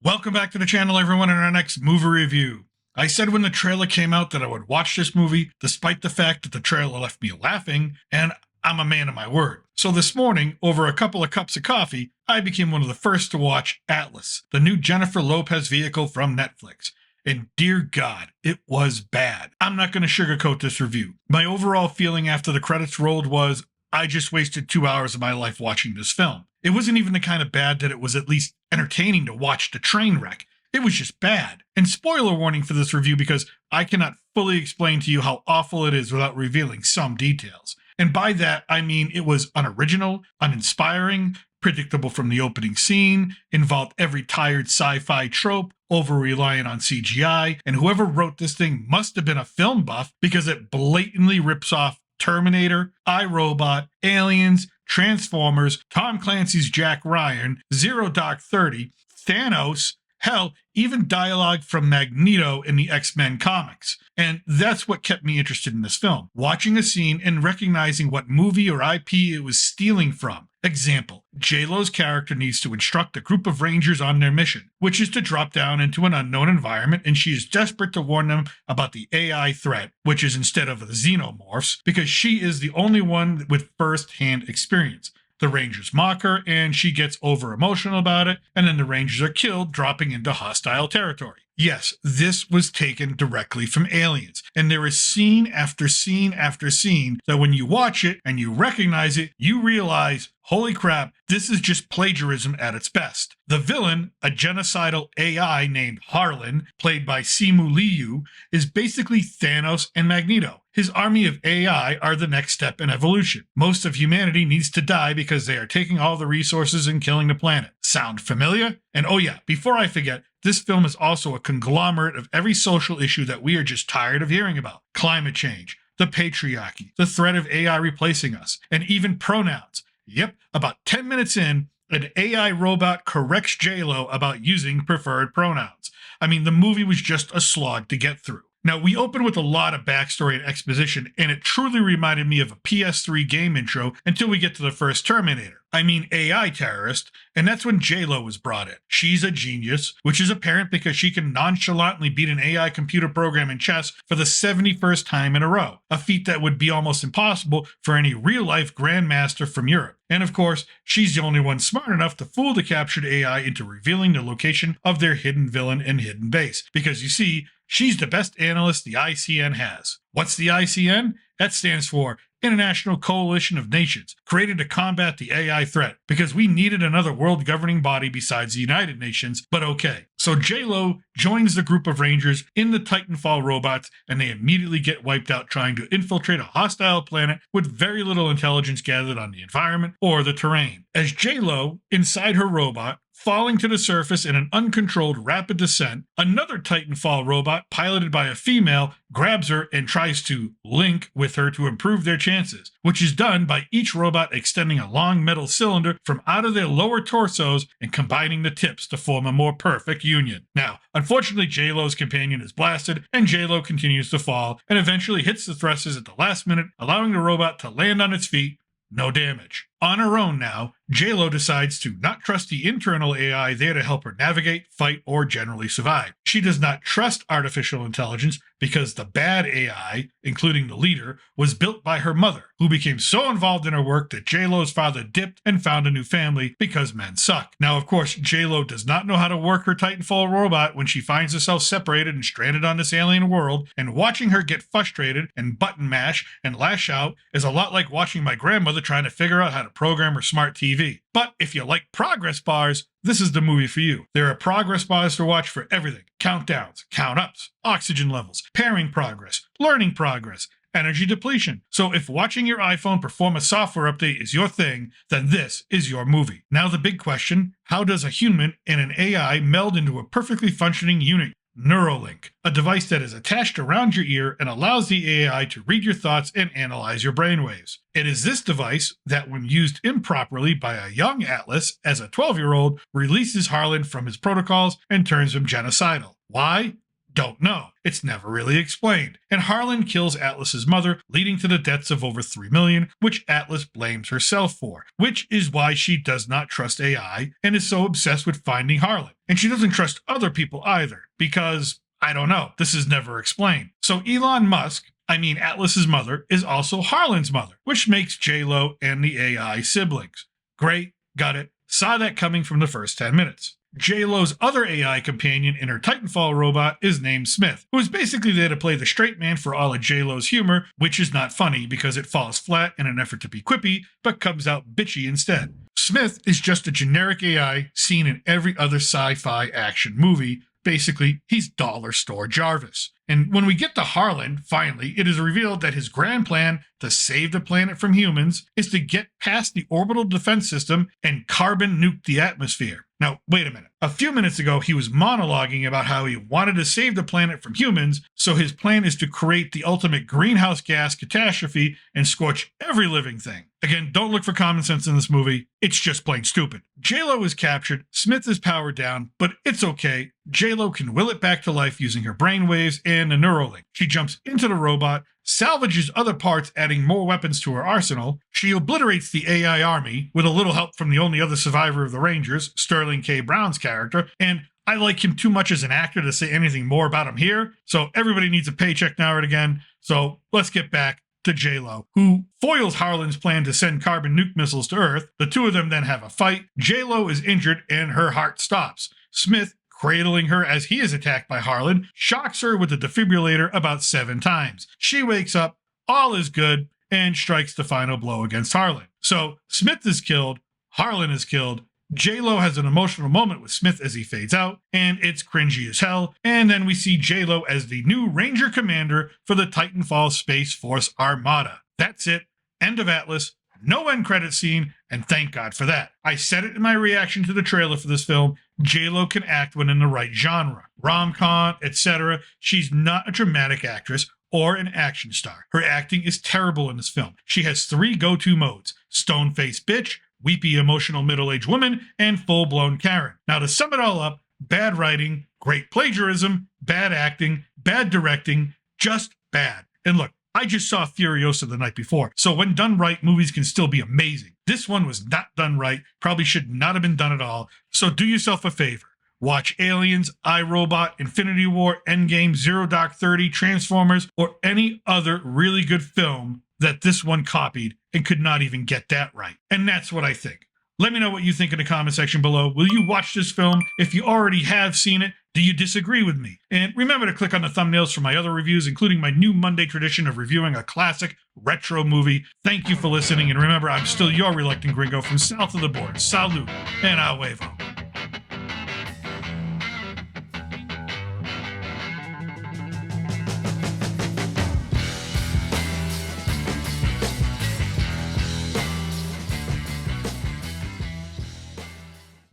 Welcome back to the channel, everyone, in our next movie review. I said when the trailer came out that I would watch this movie, despite the fact that the trailer left me laughing, and I'm a man of my word. So this morning, over a couple of cups of coffee, I became one of the first to watch Atlas, the new Jennifer Lopez vehicle from Netflix. And dear God, it was bad. I'm not going to sugarcoat this review. My overall feeling after the credits rolled was, I just wasted 2 hours of my life watching this film. It wasn't even the kind of bad that it was at least entertaining to watch the train wreck. It was just bad. And spoiler warning for this review because I cannot fully explain to you how awful it is without revealing some details. And by that, I mean it was unoriginal, uninspiring, predictable from the opening scene, involved every tired sci-fi trope, over-reliant on CGI, and whoever wrote this thing must have been a film buff because it blatantly rips off Terminator, iRobot, Aliens, Transformers, Tom Clancy's Jack Ryan, Zero Dark 30, Thanos, hell, even dialogue from Magneto in the X-Men comics. And that's what kept me interested in this film. Watching a scene and recognizing what movie or IP it was stealing from. Example, J-Lo's character needs to instruct a group of Rangers on their mission, which is to drop down into an unknown environment, and she is desperate to warn them about the AI threat, which is instead of the xenomorphs, because she is the only one with first-hand experience. The Rangers mock her, and she gets over-emotional about it, and then the Rangers are killed, dropping into hostile territory. Yes, this was taken directly from Aliens, and there is scene after scene after scene that when you watch it and you recognize it, you realize, holy crap, this is just plagiarism at its best. The villain, a genocidal AI named Harlan, played by Simu Liu, is basically Thanos and Magneto. His army of AI are the next step in evolution. Most of humanity needs to die because they are taking all the resources and killing the planet. Sound familiar? And oh yeah, before I forget, this film is also a conglomerate of every social issue that we are just tired of hearing about. Climate change, the patriarchy, the threat of AI replacing us, and even pronouns. Yep, about 10 minutes in, an AI robot corrects J-Lo about using preferred pronouns. I mean, the movie was just a slog to get through. Now, we open with a lot of backstory and exposition, and it truly reminded me of a PS3 game intro until we get to the first Terminator. I mean AI terrorist, and that's when J-Lo was brought in. She's a genius, which is apparent because she can nonchalantly beat an AI computer program in chess for the 71st time in a row, a feat that would be almost impossible for any real-life grandmaster from Europe. And of course, she's the only one smart enough to fool the captured AI into revealing the location of their hidden villain and hidden base, because you see, she's the best analyst the ICN has. What's the ICN? That stands for International Coalition of Nations, created to combat the AI threat, because we needed another world governing body besides the United Nations, but okay. So J-Lo joins the group of Rangers in the Titanfall robots, and they immediately get wiped out trying to infiltrate a hostile planet with very little intelligence gathered on the environment or the terrain. As J-Lo, inside her robot, falling to the surface in an uncontrolled rapid descent, another Titanfall robot piloted by a female grabs her and tries to link with her to improve their chances, which is done by each robot extending a long metal cylinder from out of their lower torsos and combining the tips to form a more perfect union. Now, unfortunately, J-Lo's companion is blasted, and J-Lo continues to fall and eventually hits the thrusters at the last minute, allowing the robot to land on its feet. No damage. On her own now, J-Lo decides to not trust the internal AI there to help her navigate, fight, or generally survive. She does not trust artificial intelligence because the bad AI, including the leader, was built by her mother, who became so involved in her work that J-Lo's father dipped and found a new family because men suck. Now, of course, J-Lo does not know how to work her Titanfall robot when she finds herself separated and stranded on this alien world, and watching her get frustrated and button mash and lash out is a lot like watching my grandmother trying to figure out how to program her smart TV. But if you like progress bars, this is the movie for you. There are progress bars to watch for everything. Countdowns, count-ups, oxygen levels, pairing progress, learning progress, energy depletion. So if watching your iPhone perform a software update is your thing, then this is your movie. Now the big question, how does a human and an AI meld into a perfectly functioning unit? Neurolink, a device that is attached around your ear and allows the AI to read your thoughts and analyze your brainwaves. It is this device that, when used improperly by a young Atlas as a 12-year-old, releases Harlan from his protocols and turns him genocidal. Why? Don't know. It's never really explained. And Harlan kills Atlas's mother, leading to the deaths of over 3 million, which Atlas blames herself for, which is why she does not trust AI and is so obsessed with finding Harlan. And she doesn't trust other people either, because, I don't know, this is never explained. So Elon Musk, Atlas's mother, is also Harlan's mother, which makes J-Lo and the AI siblings. Great, got it, saw that coming from the first 10 minutes. J-Lo's other AI companion in her Titanfall robot is named Smith, who is basically there to play the straight man for all of J-Lo's humor, which is not funny because it falls flat in an effort to be quippy, but comes out bitchy instead. Smith is just a generic AI seen in every other sci-fi action movie. Basically, he's dollar store Jarvis. And when we get to Harlan, finally, it is revealed that his grand plan to save the planet from humans is to get past the orbital defense system and carbon nuke the atmosphere. Now, wait a minute. A few minutes ago, he was monologuing about how he wanted to save the planet from humans, so his plan is to create the ultimate greenhouse gas catastrophe and scorch every living thing. Again, don't look for common sense in this movie. It's just plain stupid. J-Lo is captured, Smith is powered down, but it's okay. J-Lo can will it back to life using her brainwaves and a Neurolink. She jumps into the robot, salvages other parts, adding more weapons to her arsenal. She obliterates the AI army with a little help from the only other survivor of the Rangers, Sterling K. Brown's character, and I like him too much as an actor to say anything more about him here, so everybody needs a paycheck now and again. So let's get back to J-Lo, who foils Harlan's plan to send carbon nuke missiles to Earth. The two of them then have a fight. J-Lo is injured and her heart stops. Smith, cradling her as he is attacked by Harlan, shocks her with the defibrillator about 7 times. She wakes up, all is good, and strikes the final blow against Harlan. So Smith is killed, Harlan is killed, J-Lo has an emotional moment with Smith as he fades out, and it's cringy as hell, and then we see J-Lo as the new Ranger Commander for the Titanfall Space Force Armada. That's it. End of Atlas. No end credit scene, and thank God for that. I said it in my reaction to the trailer for this film, J-Lo can act when in the right genre. Rom-com, etc. She's not a dramatic actress or an action star. Her acting is terrible in this film. She has 3 go-to modes: stone-faced bitch, weepy emotional middle-aged woman, and full-blown Karen. Now to sum it all up, bad writing, great plagiarism, bad acting, bad directing, just bad. And look, I just saw Furiosa the night before, so when done right, movies can still be amazing. This one was not done right, probably should not have been done at all, so do yourself a favor. Watch Aliens, iRobot, Infinity War, Endgame, Zero Dark 30, Transformers, or any other really good film that this one copied and could not even get that right. And that's what I think. Let me know what you think in the comment section below. Will you watch this film? If you already have seen it, do you disagree with me? And remember to click on the thumbnails for my other reviews, including my new Monday tradition of reviewing a classic retro movie. Thank you for listening, and remember, I'm still your reluctant gringo from south of the border. Salud, and a huevo.